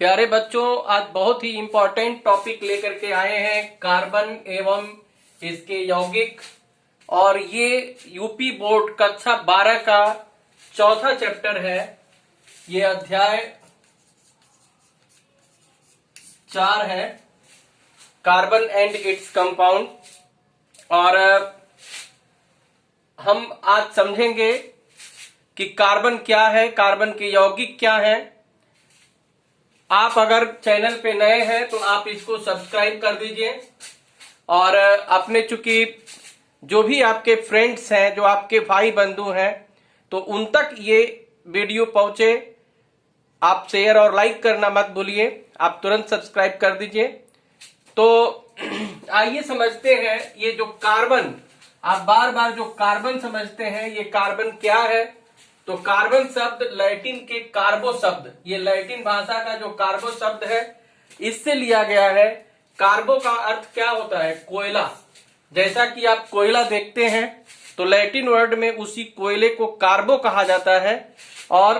प्यारे बच्चों, आज बहुत ही इंपॉर्टेंट टॉपिक लेकर के आए हैं कार्बन एवं इसके यौगिक। और ये यूपी बोर्ड कक्षा 12 का चौथा चैप्टर है। ये अध्याय 4 है, कार्बन एंड इट्स कंपाउंड। और हम आज समझेंगे कि कार्बन क्या है, कार्बन के यौगिक क्या है। आप अगर चैनल पे नए हैं तो आप इसको सब्सक्राइब कर दीजिए और अपने, चूंकि जो भी आपके फ्रेंड्स हैं, जो आपके भाई बंधु हैं, तो उन तक ये वीडियो पहुंचे। आप शेयर और लाइक करना मत भूलिए, आप तुरंत सब्सक्राइब कर दीजिए। तो आइए समझते हैं ये जो कार्बन, आप बार बार जो कार्बन समझते हैं, ये कार्बन क्या है। तो कार्बन शब्द लैटिन के कार्बो शब्द, ये लैटिन भाषा का जो कार्बो शब्द है, इससे लिया गया है। कार्बो का अर्थ क्या होता है? कोयला। जैसा कि आप कोयला देखते हैं तो लैटिन वर्ड में उसी कोयले को कार्बो कहा जाता है और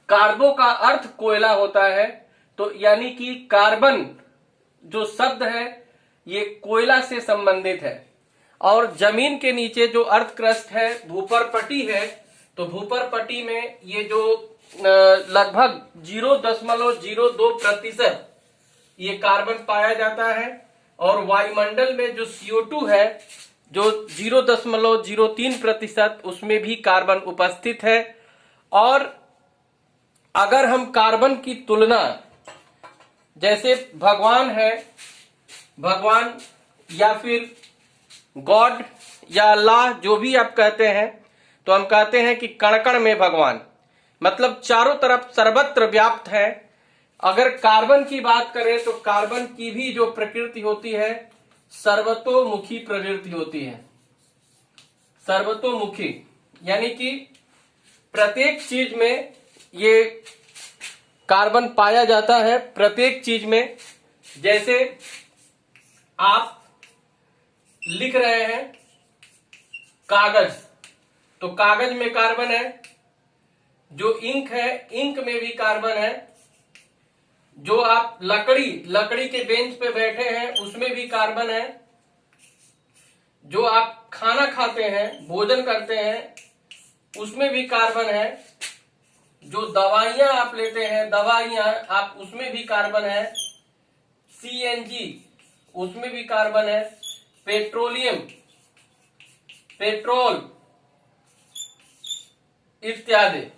कार्बो का अर्थ कोयला होता है। तो यानी कि कार्बन जो शब्द है ये कोयला से संबंधित है। और जमीन के नीचे जो अर्थ क्रस्ट है, भूपर पट्टी है, तो भूपर पट्टी में ये जो लगभग 0.02% ये कार्बन पाया जाता है। और वायुमंडल में जो CO2 है, जो 0.03%, उसमें भी कार्बन उपस्थित है। और अगर हम कार्बन की तुलना, जैसे भगवान है, भगवान या फिर गॉड या अल्लाह, जो भी आप कहते हैं, तो हम कहते हैं कि कण कण में भगवान, मतलब चारों तरफ सर्वत्र व्याप्त है। अगर कार्बन की बात करें तो कार्बन की भी जो प्रकृति होती है, सर्वतोमुखी प्रवृत्ति होती है। सर्वतोमुखी यानी कि प्रत्येक चीज में ये कार्बन पाया जाता है, प्रत्येक चीज में। जैसे आप लिख रहे हैं कागज, तो कागज में कार्बन है। जो इंक है, इंक में भी कार्बन है। जो आप लकड़ी के बेंच पे बैठे हैं, उसमें भी कार्बन है। जो आप खाना खाते हैं, भोजन करते हैं, उसमें भी कार्बन है। जो दवाइयां आप लेते हैं, दवाइयां आप, उसमें भी कार्बन है। CNG, उसमें भी कार्बन है। पेट्रोलियम, पेट्रोल इत्यादि,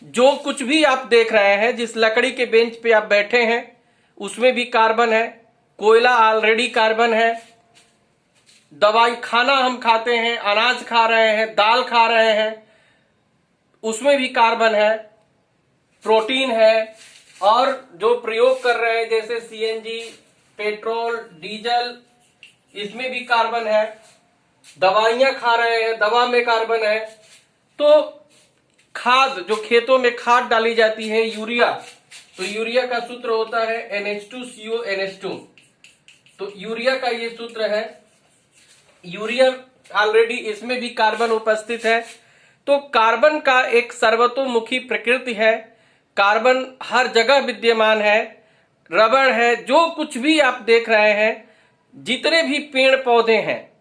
जो कुछ भी आप देख रहे हैं, जिस लकड़ी के बेंच पे आप बैठे हैं, उसमें भी कार्बन है। कोयला ऑलरेडी कार्बन है। दवाई, खाना हम खाते हैं, अनाज खा रहे हैं, दाल खा रहे हैं, उसमें भी कार्बन है। प्रोटीन है। और जो प्रयोग कर रहे हैं, जैसे CNG, पेट्रोल, डीजल, इसमें भी कार्बन है। दवाइयां खा रहे हैं, दवा में कार्बन है। तो खाद, जो खेतों में खाद डाली जाती है, यूरिया, तो यूरिया का सूत्र होता है NH2CONH2। तो यूरिया का ये सूत्र है। यूरिया ऑलरेडी, इसमें भी कार्बन उपस्थित है। तो कार्बन का एक सर्वतोमुखी प्रकृति है। कार्बन हर जगह विद्यमान है। रबड़ है, जो कुछ भी आप देख रहे हैं, जितने भी पेड़ पौधे हैं,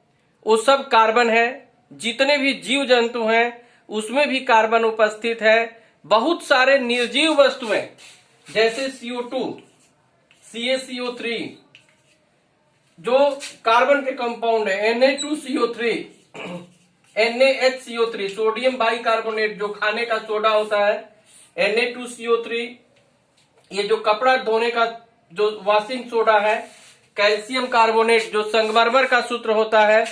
वो सब कार्बन है। जितने भी जीव जंतु हैं, उसमें भी कार्बन उपस्थित है। बहुत सारे निर्जीव वस्तुएं, जैसे CO2, CaCO3, जो कार्बन के कंपाउंड है, Na2CO3, NaHCO3, सोडियम बाइकार्बोनेट, जो खाने का सोडा होता है, Na2CO3, ये जो कपड़ा धोने का जो वॉशिंग सोडा है, कैल्शियम कार्बोनेट, जो संगमरमर का सूत्र होता है।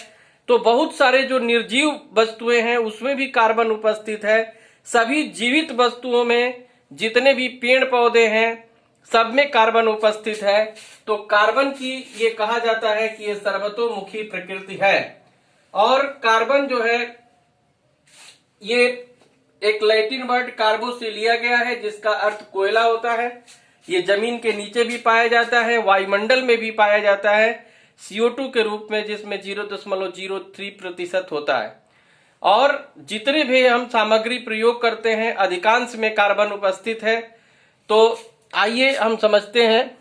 तो बहुत सारे जो निर्जीव वस्तुएं हैं, उसमें भी कार्बन उपस्थित है। सभी जीवित वस्तुओं में, जितने भी पेड़ पौधे हैं, सब में कार्बन उपस्थित है। तो कार्बन की ये कहा जाता है कि ये सर्वतोमुखी प्रकृति है। और कार्बन जो है, ये एक लैटिन वर्ड कार्बो से लिया गया है, जिसका अर्थ कोयला होता है। ये जमीन के नीचे भी पाया जाता है, वायुमंडल में भी पाया जाता है CO2 के रूप में, जिसमें 0.03% होता है। और जितने भी हम सामग्री प्रयोग करते हैं, अधिकांश में कार्बन उपस्थित है। तो आइए हम समझते हैं।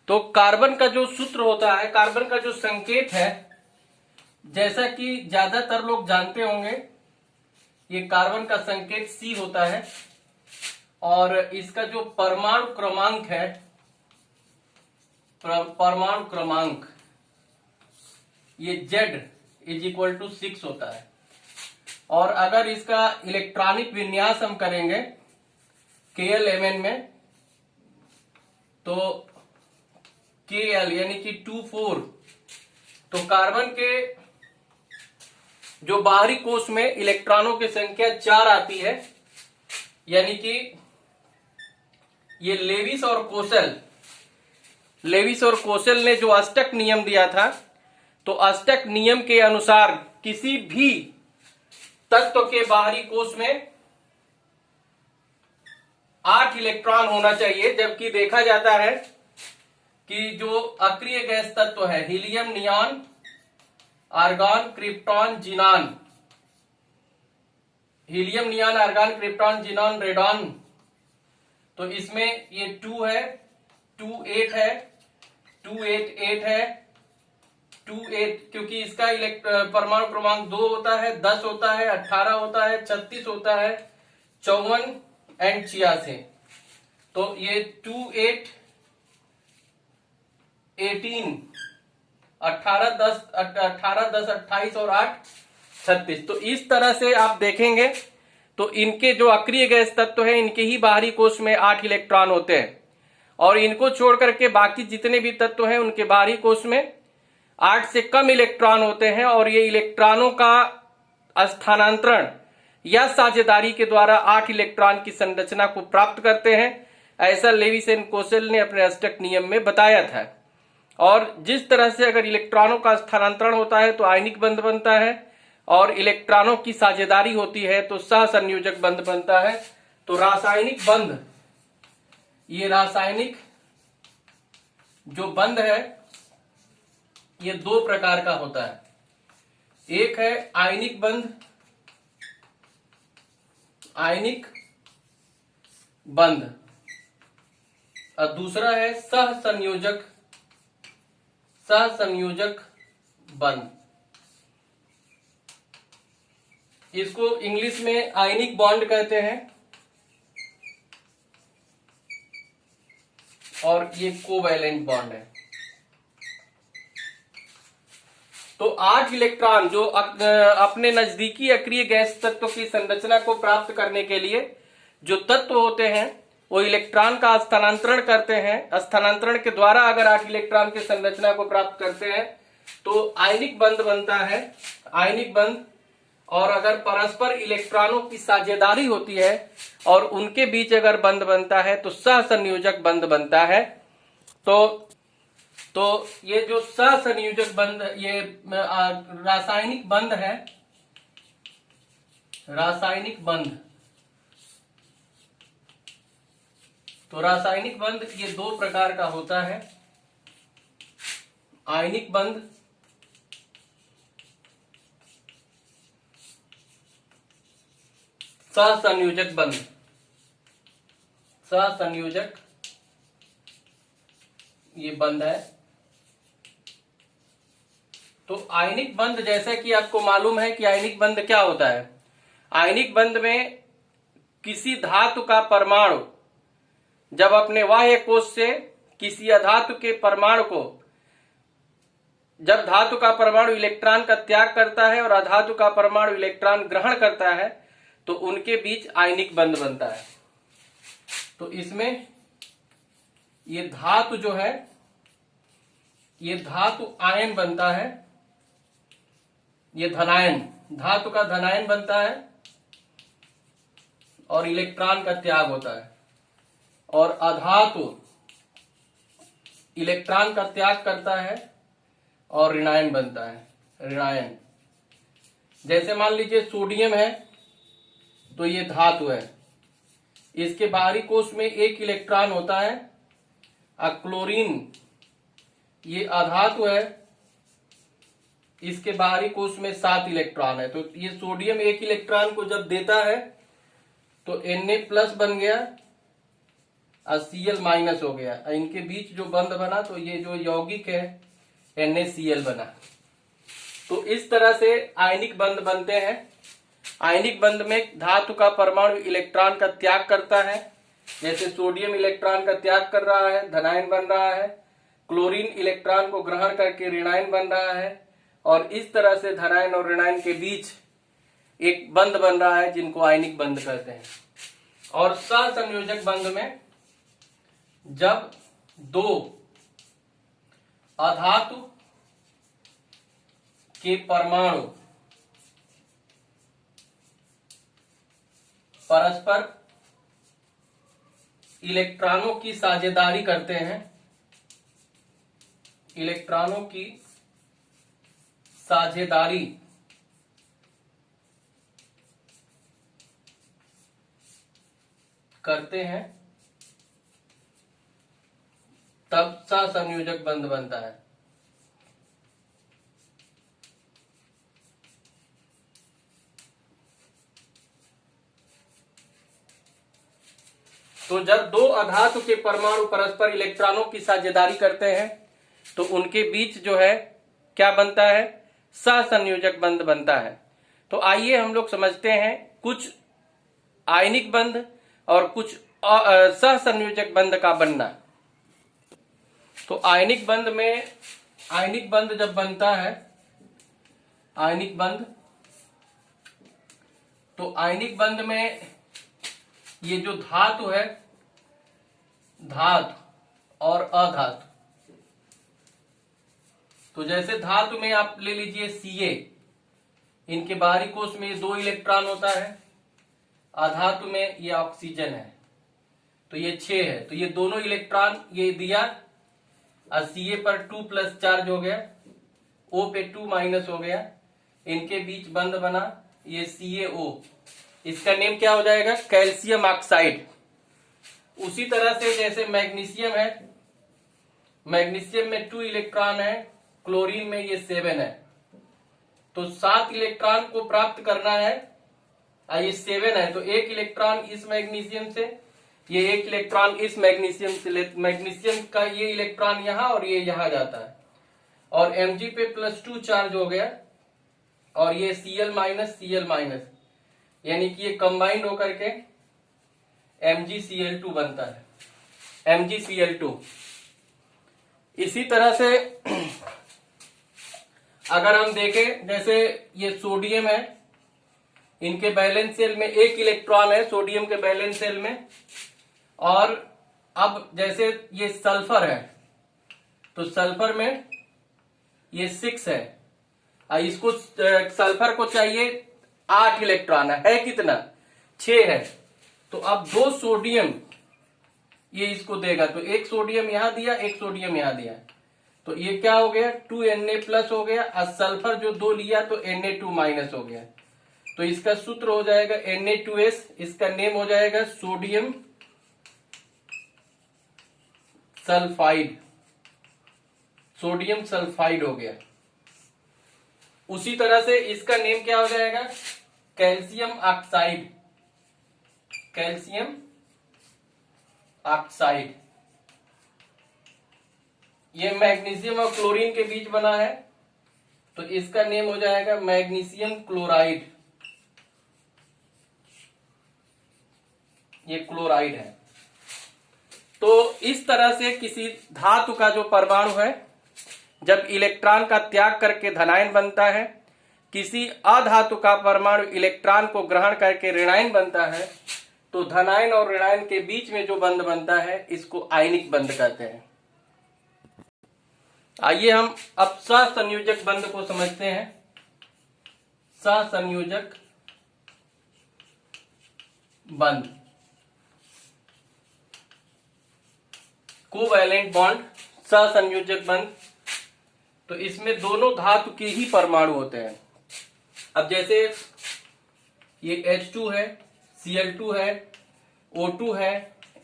तो कार्बन का जो सूत्र होता है, कार्बन का जो संकेत है, जैसा कि ज्यादातर लोग जानते होंगे, ये कार्बन का संकेत C होता है और इसका जो परमाणु क्रमांक है, परमाणु क्रमांक ये Z = 6 होता है। और अगर इसका इलेक्ट्रॉनिक विन्यास हम करेंगे KLMN में, तो KL यानी कि 24, तो कार्बन के जो बाहरी कोश में इलेक्ट्रॉनों की संख्या 4 आती है। यानी कि ये लेविस और कोसेल ने जो अष्टक नियम दिया था, तो अष्टक नियम के अनुसार किसी भी तत्व के बाहरी कोश में 8 इलेक्ट्रॉन होना चाहिए। जबकि देखा जाता है कि जो अक्रिय गैस तत्व है, helium, neon, argon, krypton, xenon, helium, neon, argon, krypton, xenon, radon, तो इसमें ये 2 है, 2 8 है, 2 8 8 है, 2 8, क्योंकि इसका परमाणु क्रमांक 2 होता है, 10 होता है, 18 होता है, 36 होता है, 54 एंड 86। तो ये 2 8 18 18 10 28 और 8 36। तो इस तरह से आप देखेंगे तो इनके जो अक्रिय गैस तत्व है, इनके ही बाहरी कोश में 8 इलेक्ट्रॉन होते हैं और इनको छोड़ करके बाकी जितने भी तत्व हैं उनके बाहरी कोश में 8 से कम इलेक्ट्रॉन होते हैं। और ये इलेक्ट्रॉनों का स्थानांतरण या साझेदारी के द्वारा 8 इलेक्ट्रॉन की संरचना को प्राप्त करते हैं। ऐसा लेविस एंड कोसेल ने अपने अष्टक नियम में बताया था। और जिस तरह से अगर इलेक्ट्रॉनों का स्थानांतरण होता है तो आयनिक बंध बनता है, और इलेक्ट्रॉनों की साझेदारी होती है तो सहसंयोजक बंध बनता है। तो रासायनिक बंध, ये रासायनिक जो बंध है ये 2 प्रकार का होता है। एक है आयनिक बंध, आयनिक बंध, और दूसरा है सहसंयोजक बंध। इसको इंग्लिश में आयनिक बॉन्ड कहते हैं और ये कोवैलेंट बॉन्ड है। तो 8 इलेक्ट्रॉन जो अपने नजदीकी अक्रिय गैस तत्व की संरचना को प्राप्त करने के लिए जो तत्व होते हैं वो इलेक्ट्रॉन का स्थानांतरण करते हैं। स्थानांतरण के द्वारा अगर 8 इलेक्ट्रॉन की संरचना को प्राप्त करते हैं तो आयनिक बंध बनता है, आयनिक बंध। और अगर परस्पर इलेक्ट्रॉनों की साझेदारी होती है और उनके बीच अगर बंध बनता है तो सहसंयोजक बंध बनता है। तो ये जो सहसंयोजक बंध, ये रासायनिक बंध है, रासायनिक बंध। तो रासायनिक बंध ये 2 प्रकार का होता है, आयनिक बंध सहसंयोजक बंध, सहसंयोजक ये बंध है। तो आयनिक बंध, जैसा कि आपको मालूम है कि आयनिक बंध क्या होता है। आयनिक बंध में किसी धातु का परमाणु जब अपने बाह्य कोश से किसी अधातु के परमाणु को, जब धातु का परमाणु इलेक्ट्रॉन का त्याग करता है और अधातु का परमाणु इलेक्ट्रॉन ग्रहण करता है तो उनके बीच आयनिक बंध बनता है। तो इसमें ये धातु जो है, ये धातु आयन बनता है, ये धनायन, धातु का धनायन बनता है और इलेक्ट्रॉन का त्याग होता है। और अधातु इलेक्ट्रॉन का त्याग करता है और ऋणायन बनता है, ऋणायन। जैसे मान लीजिए सोडियम है तो ये धातु है, इसके बाहरी कोश में 1 इलेक्ट्रॉन होता है। क्लोरीन ये अधातु है, इसके बाहरी कोश में 7 इलेक्ट्रॉन है। तो ये सोडियम 1 इलेक्ट्रॉन को जब देता है तो Na प्लस बन गया और Cl माइनस हो गया। इनके बीच जो बंध बना तो ये जो यौगिक है NaCl बना। तो इस तरह से आयनिक बंध बनते हैं। आयनिक बंध में धातु का परमाणु इलेक्ट्रॉन का त्याग करता है, जैसे सोडियम इलेक्ट्रॉन का त्याग कर रहा है, धनायन बन रहा है। क्लोरीन इलेक्ट्रॉन को ग्रहण करके ऋणायन बन रहा है। और इस तरह से धनायन और ऋणायन के बीच एक बंध बन रहा है जिनको आयनिक बंध कहते हैं। और सहसंयोजक बंध में जब दो अधातु के परमाणु परस्पर इलेक्ट्रॉनों की साझेदारी करते हैं, इलेक्ट्रॉनों की साझेदारी करते हैं, तब सहसंयोजक बंध बनता है। तो जब दो अधातु के परमाणु परस्पर इलेक्ट्रॉनों की साझेदारी करते हैं तो उनके बीच जो है क्या बनता है, सहसंयोजक बंध बनता है। तो आइए हम लोग समझते हैं कुछ आयनिक बंध और कुछ सहसंयोजक बंध का बनना। तो आयनिक बंध में, आयनिक बंध जब बनता है, आयनिक बंध, तो आयनिक बंध में ये जो धातु है, धातु और अधातु, तो जैसे धातु में आप ले लीजिए Ca, इनके बाहरी कोश में ये 2 इलेक्ट्रॉन होता है। अधातु में ये ऑक्सीजन है तो ये 6 है। तो ये दोनों इलेक्ट्रॉन ये दिया और Ca पर 2 प्लस चार्ज हो गया, O पे 2 माइनस हो गया। इनके बीच बंध बना ये CaO, इसका नेम क्या हो जाएगा, कैल्शियम ऑक्साइड। उसी तरह से जैसे मैग्नीशियम है, मैग्नीशियम में 2 इलेक्ट्रॉन है, क्लोरीन में ये 7 है। तो 7 इलेक्ट्रॉन को प्राप्त करना है, ये 7 है तो 1 इलेक्ट्रॉन इस मैग्नीशियम से, ये 1 इलेक्ट्रॉन इस मैग्नीशियम से, मैग्नीशियम का ये इलेक्ट्रॉन यहां और ये यहां जाता है और Mg पे +2 चार्ज हो गया और ये Cl माइनस, यानी कि ये कंबाइंड होकर के MgCl2 बनता है, MgCl2। इसी तरह से अगर हम देखें, जैसे ये सोडियम है, इनके बैलेंस शेल में 1 इलेक्ट्रॉन है सोडियम के बैलेंस शेल में। और अब जैसे ये सल्फर है तो सल्फर में ये 6 है, इसको सल्फर को चाहिए 8 इलेक्ट्रॉन है कितना, 6 है। तो अब 2 सोडियम ये इसको देगा, तो 1 सोडियम यहां दिया, 1 सोडियम यहां दिया, तो ये क्या हो गया, 2Na प्लस हो गया। और सल्फर जो 2 लिया तो Na2 माइनस हो गया। तो इसका सूत्र हो जाएगा Na2S, इसका नेम हो जाएगा सोडियम सल्फाइड, सोडियम सल्फाइड हो गया। उसी तरह से इसका नेम क्या हो जाएगा, कैल्शियम ऑक्साइड, कैल्शियम ऑक्साइड। ये मैग्नीशियम और क्लोरीन के बीच बना है तो इसका नेम हो जाएगा मैग्नीशियम क्लोराइड, ये क्लोराइड है। तो इस तरह से किसी धातु का जो परमाणु है जब इलेक्ट्रॉन का त्याग करके धनायन बनता है, किसी अधातु का परमाणु इलेक्ट्रॉन को ग्रहण करके ऋणायन बनता है, तो धनायन और ऋणायन के बीच में जो बंध बनता है इसको आयनिक बंध कहते हैं। आइए हम अब सहसंयोजक बंध को समझते हैं। सहसंयोजक बंध, कोवैलेंट बॉन्ड, सहसंयोजक बंध, तो इसमें दोनों धातु के ही परमाणु होते हैं। अब जैसे ये H2 है, Cl2 है, O2 है,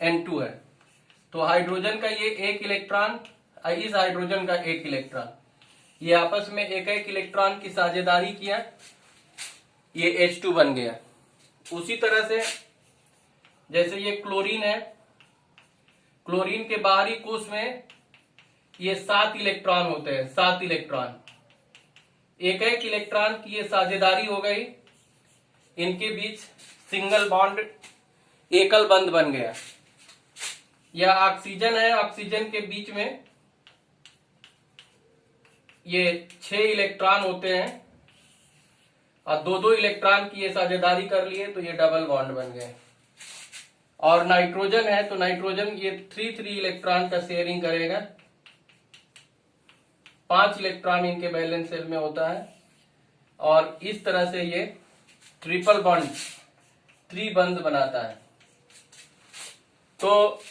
N2 है, तो हाइड्रोजन का ये 1 इलेक्ट्रॉन, इस हाइड्रोजन का 1 इलेक्ट्रॉन, ये आपस में एक इलेक्ट्रॉन की साझेदारी किया, ये H2 बन गया। उसी तरह से जैसे ये क्लोरीन है, क्लोरीन के बाहरी कोश में ये 7 इलेक्ट्रॉन होते हैं, 7 इलेक्ट्रॉन। एक एक इलेक्ट्रॉन की ये साझेदारी हो गई, इनके बीच सिंगल बॉन्ड, एकल बंध बन गया। यह ऑक्सीजन है, ऑक्सीजन के बीच में ये 6 इलेक्ट्रॉन होते हैं और 2-2 इलेक्ट्रॉन की ये साझेदारी कर लिए तो ये डबल बॉन्ड बन गए। और नाइट्रोजन है तो नाइट्रोजन ये 3-3 इलेक्ट्रॉन का शेयरिंग करेगा, 5 इलेक्ट्रॉन इनके वैलेंस शेल में होता है और इस तरह से ये ट्रिपल बॉन्ड, त्रिबंध बनाता है। तो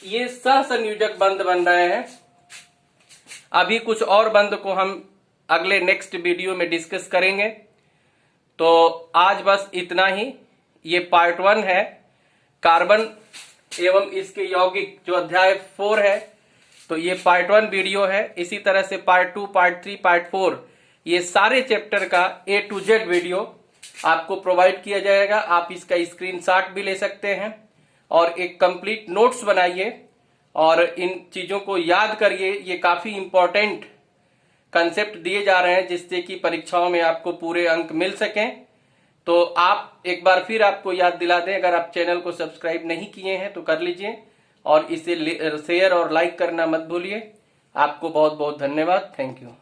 ये सहसंयोजक बंध बन रहे हैं। अभी कुछ और बंध को हम अगले नेक्स्ट वीडियो में डिस्कस करेंगे। तो आज बस इतना ही। ये पार्ट 1 है, कार्बन एवं इसके यौगिक, जो अध्याय 4 है। तो ये पार्ट 1 वीडियो है। इसी तरह से पार्ट 2, पार्ट 3, पार्ट 4 ये सारे चैप्टर का A to Z वीडियो आपको प्रोवाइड किया जाएगा। आप इसका स्क्रीनशॉट भी ले सकते हैं और एक कंप्लीट नोट्स बनाइए और इन चीजों को याद करिए। ये काफी इंपॉर्टेंट कंसेप्ट दिए जा रहे हैं जिससे कि परीक्षाओं में आपको पूरे अंक मिल सकें। तो आप एक बार फिर आपको याद दिला दें, अगर आप चैनल को सब्सक्राइब नहीं किए हैं तो कर लीजिए और इसे शेयर और लाइक करना मत भूलिए। आपको बहुत बहुत धन्यवाद। Thank you.